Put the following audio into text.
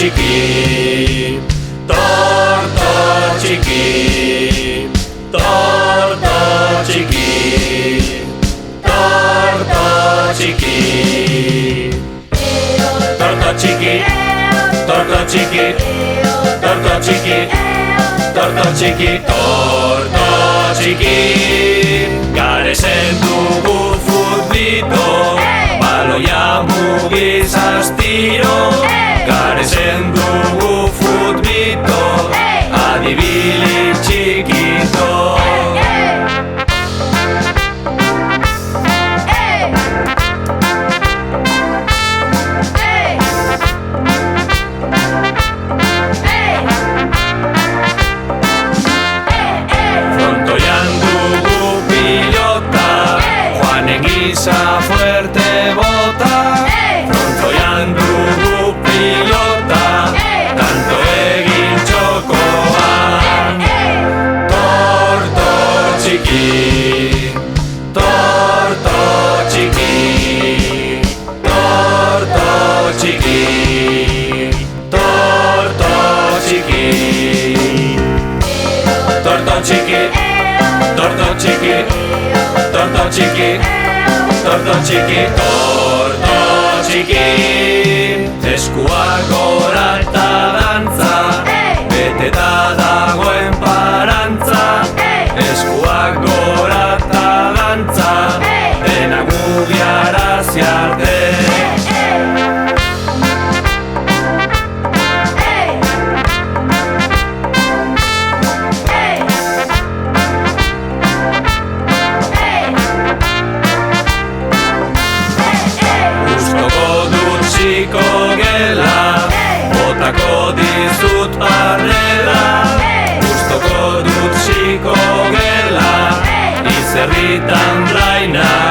txiki, torto txiki, torto txiki, torto txiki, torto txiki, torto txiki, torto txiki, torto txiki, torto txiki. Garezen dugu futbito, baloia mugiz astiro. Garezen dugu futbito, adibilik txikito. Frontoian dugu pilota, Juanen gisa fuerte bota. Frontoian dugu pilota, tanto egin txokoan. Torto txiki, torto txiki, torto txiki, torto txiki, torto txiki, torto txiki, torto txiki, torto txiki, torto txiki. Eskuak gora eta dantza, beteta dagoen parantza. Eskuak gora eta dantza, denak mugiarazi arte. Gustoko gela, botako dizut barrela. Gustoko dut xiko gela, izerritan blaina.